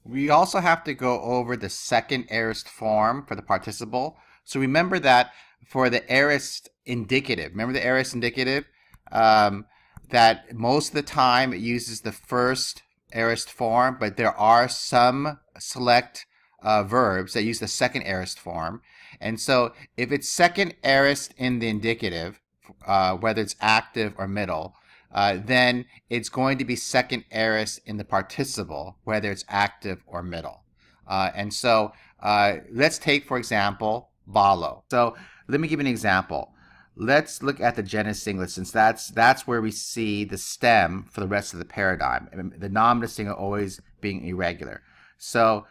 We also have to go over the second aorist form for the participle. So remember that for the aorist indicative, remember the aorist indicative? That most of the time it uses the first aorist form, but there are some select verbs that use the second aorist form. And so if it's second aorist in the indicative, whether it's active or middle, then it's going to be second aorist in the participle, whether it's active or middle. And so let's take, for example, ballo. So let me give you an example. Let's look at the genus singular, since that's where we see the stem for the rest of the paradigm, the nominative singular always being irregular. So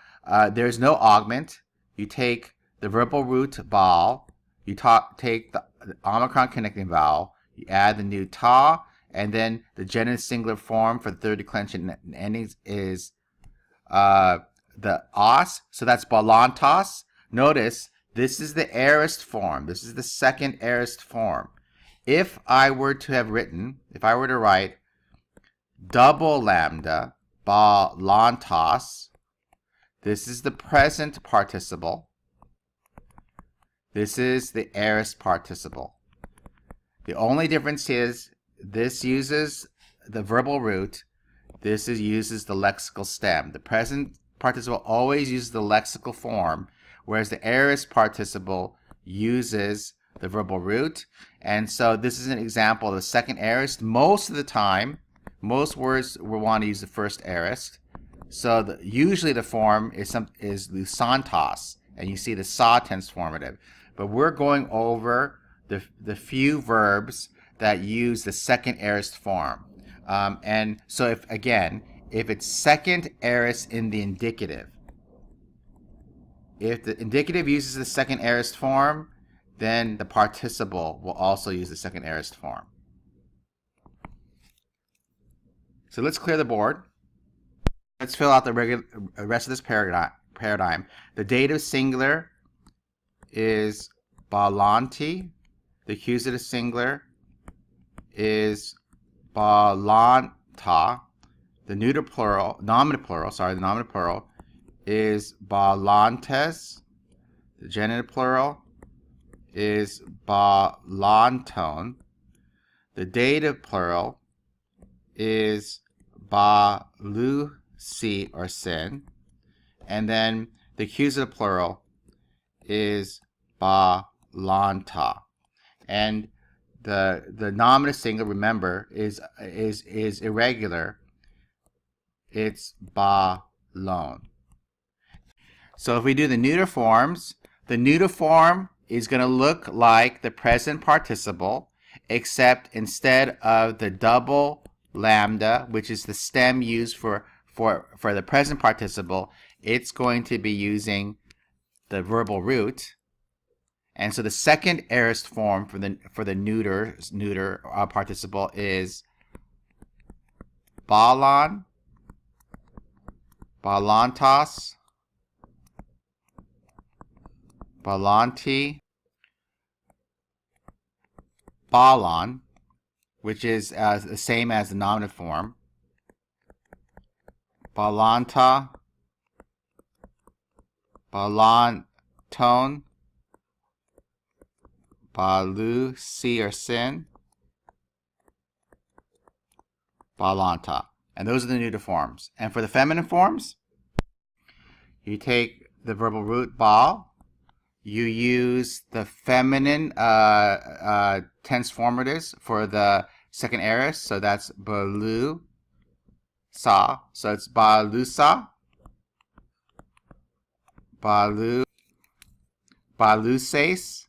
there's no augment. You take the verbal root bal, you take the omicron connecting vowel, you add the new ta, and then the genus singular form for the third declension endings is the os, so that's balantos. Notice this is the aorist form. This is the second aorist form. If I were to write double lambda balantos, this is the present participle. This is the aorist participle. The only difference is this uses the verbal root. This uses the lexical stem. The present participle always uses the lexical form, whereas the aorist participle uses the verbal root. And so this is an example of the second aorist. Most of the time, most words will want to use the first aorist. So usually the form is lusantos, and you see the sa tense formative. But we're going over the few verbs that use the second aorist form. And so if it's second aorist in the indicative, if the indicative uses the second aorist form, then the participle will also use the second aorist form. So let's clear the board. Let's fill out the rest of this paradigm. The dative singular is balanti. The accusative singular is balanta. The nominative plural is balantes. The genitive plural is balanton. The dative plural is balusi or sin. And then the accusative plural is balanta. And the nominative singular, remember, is irregular. It's balon. So if we do the neuter forms, the neuter form is going to look like the present participle, except instead of the double lambda, which is the stem used for the present participle, it's going to be using the verbal root. And so the second aorist form for the neuter participle is balon, balantos, balanti, balon, which is the same as the nominative form, balanta, balanton, balu, si or sin, balanta. And those are the neuter forms. And for the feminine forms, you take the verbal root bal, you use the feminine tense formatives for the second aorist, so that's balu, sa, so it's balusa, balu, baluses,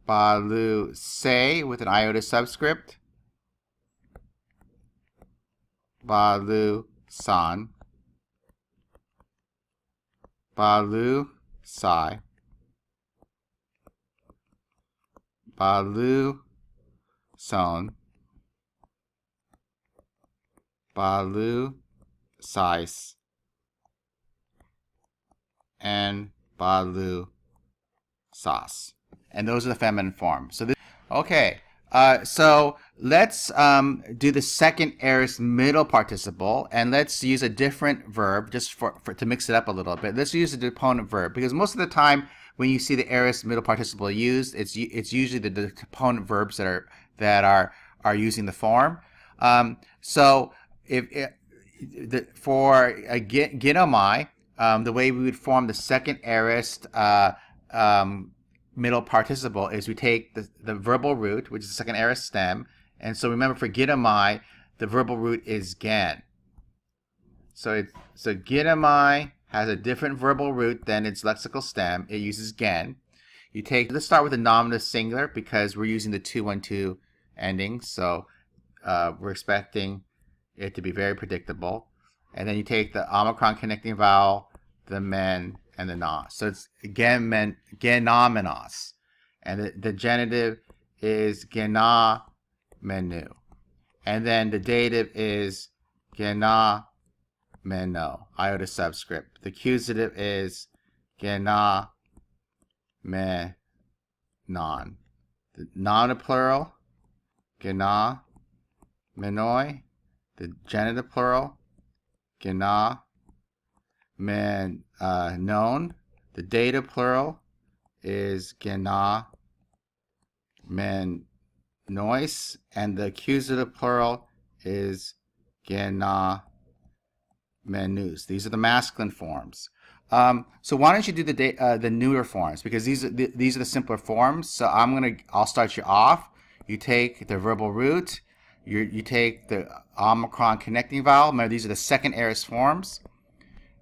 baluse with an iota subscript, balusan, balu sai, balu son, balu sais, and balu sas. And those are the feminine forms. So okay, So let's do the second aorist middle participle, and let's use a different verb just for to mix it up a little bit. Let's use a deponent verb, because most of the time when you see the aorist middle participle used, it's usually the deponent verbs that are using the form. So for a ginomai, the way we would form the second aorist middle participle is we take the verbal root, which is the second aorist stem, and so remember for ginomai, the verbal root is gen. So ginomai has a different verbal root than its lexical stem. It uses gen. Let's start with the nominative singular because we're using the 2-1-2 ending, so we're expecting it to be very predictable. And then you take the omicron connecting vowel, the men, and the nos. So it's genomenos. And the genitive is genomenu. And then the dative is genomeno, iota subscript. The accusative is genomenon. The nominative plural, genomenoi. The genitive plural, genomenon. The dative plural is genomenois, and the accusative plural is genomenus. These are the masculine forms. So why don't you do the neuter forms, because these are the simpler forms. So I'll start you off. You take the verbal root. You take the omicron connecting vowel. Remember, these are the second aorist forms.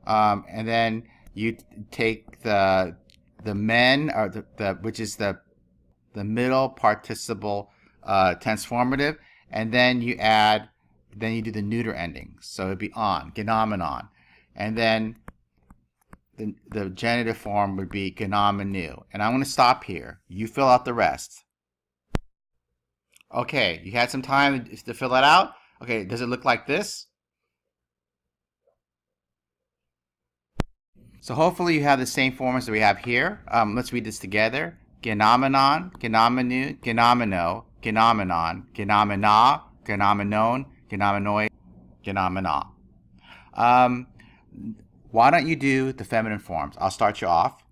And then you take the men, or which is the middle participle transformative, and then you do the neuter ending. So it'd be on, genomenon, and then the genitive form would be genomenu. And I'm going to stop here. You fill out the rest. Okay, you had some time to fill that out. Okay, does it look like this? So hopefully you have the same forms that we have here. Let's read this together. Genomenon, genomenu, genomeno, genomenon, genomena, genomenon, genomenoi, genomena. Why don't you do the feminine forms? I'll start you off.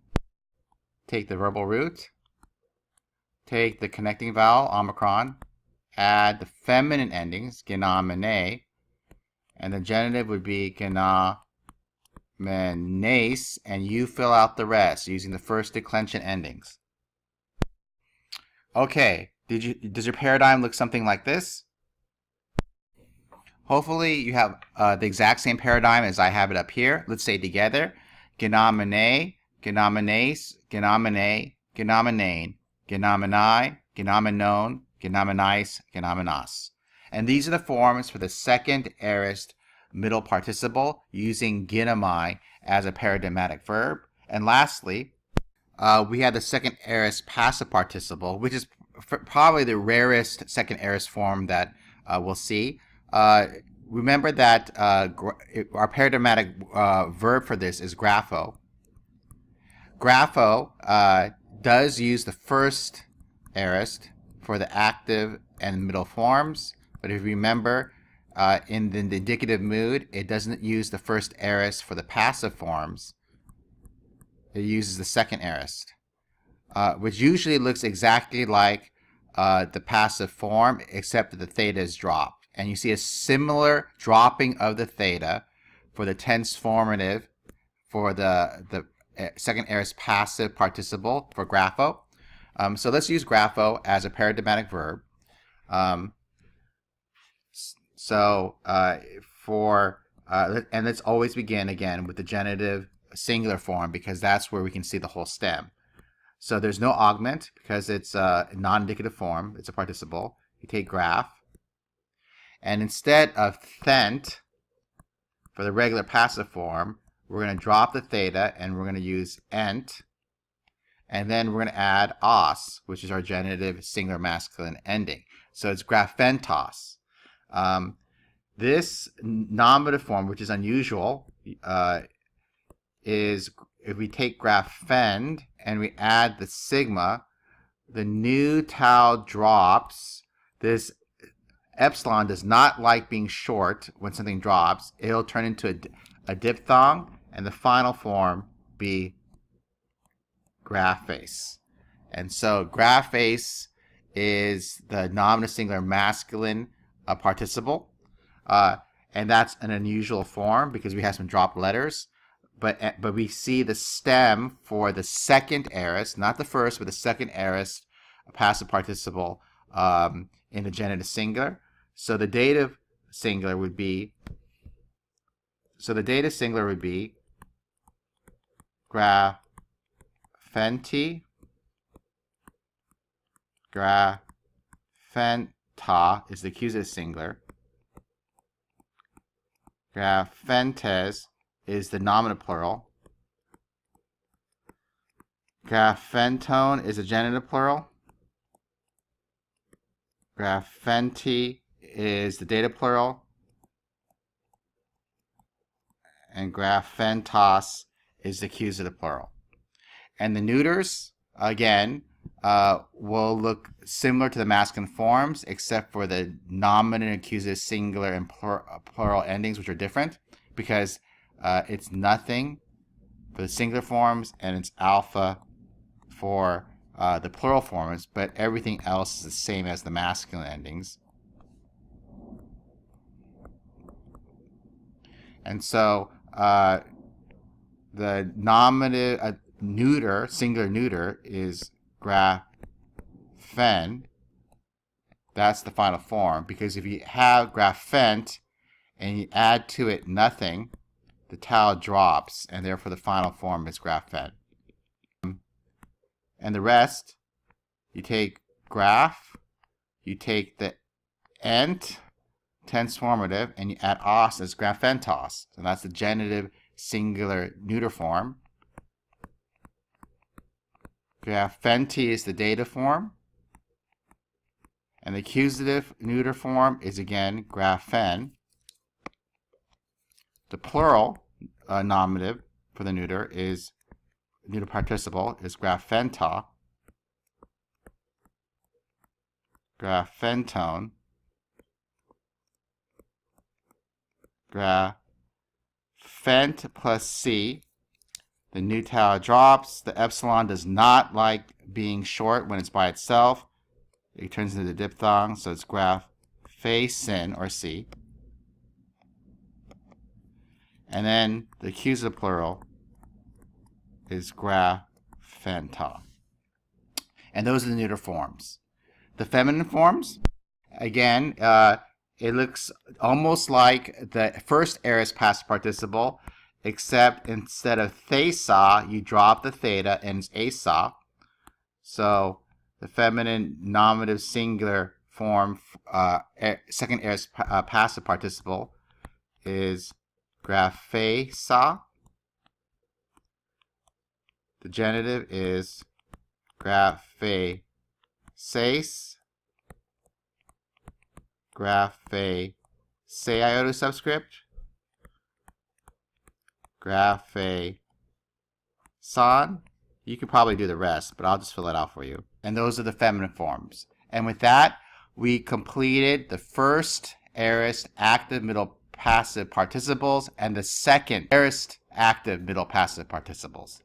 Take the verbal root. Take the connecting vowel, omicron. Add the feminine endings, genomene. And the genitive would be genomenes, and you fill out the rest using the first declension endings. Okay, does your paradigm look something like this? Hopefully you have the exact same paradigm as I have it up here. Let's say together: genomene, genomenes, genomene, genomenane, genomenai, genomenon, genomenice, genomenos. And these are the forms for the second aorist middle participle using ginomai as a paradigmatic verb. And lastly, we have the second aorist passive participle, which is probably the rarest second aorist form that we'll see. Remember that our paradigmatic verb for this is grapho. Grapho does use the first aorist for the active and middle forms, but if you remember, in the indicative mood, it doesn't use the first aorist for the passive forms. It uses the second aorist, which usually looks exactly like the passive form, except that the theta is dropped. And you see a similar dropping of the theta for the tense formative for the second aorist passive participle for grapho. So let's use grapho as a paradigmatic verb. And let's always begin again with the genitive singular form, because that's where we can see the whole stem. So there's no augment because it's a non-indicative form. It's a participle. You take graph, and instead of thent for the regular passive form, we're going to drop the theta and we're going to use ent, and then we're going to add os, which is our genitive singular masculine ending. So it's graphentos. This nominative form, which is unusual, is if we take graphend and we add the sigma, the new tau drops this epsilon does not like being short when something drops. It'll turn into a diphthong, and the final form be graph face. And so graph face is the nominative singular masculine participle. And that's an unusual form because we have some dropped letters. But we see the stem for the second aorist, not the first, but the second aorist passive participle in the genitive singular. So the dative singular would be graphenti, graphenta is the accusative singular. Graphentes is the nominative plural. Graphentone is the genitive plural. Graphenti is the dative plural. And graphentos is the accusative plural. And the neuters, again, will look similar to the masculine forms, except for the nominative, accusative, singular, and plural endings, which are different, because it's nothing for the singular forms and it's alpha for the plural forms, but everything else is the same as the masculine endings. And so the nominative neuter, singular neuter, is graphen. That's the final form, because if you have graphent and you add to it nothing, the tau drops, and therefore the final form is graphen. And the rest, you take graph, you take the ent, tense formative, and you add os as graphentos. So that's the genitive singular neuter form. Graphenti is the dative form. And the accusative neuter form is again graphen. The plural nominative for the neuter participle is graphenta, graphentone, graphent plus C. The new tau drops. The epsilon does not like being short when it's by itself. It turns into the diphthong, so it's graphacin, or C. And then the accusative plural is graphenta. And those are the neuter forms. The feminine forms, again, it looks almost like the first aorist passive participle, except instead of thesa, you drop the theta and it's asa. So the feminine nominative singular form, second aorist passive participle, is graphesa. The genitive is graphases, graphae iota subscript, graphason. You could probably do the rest, but I'll just fill it out for you. And those are the feminine forms. And with that, we completed the first aorist active middle passive participles and the second aorist active middle passive participles.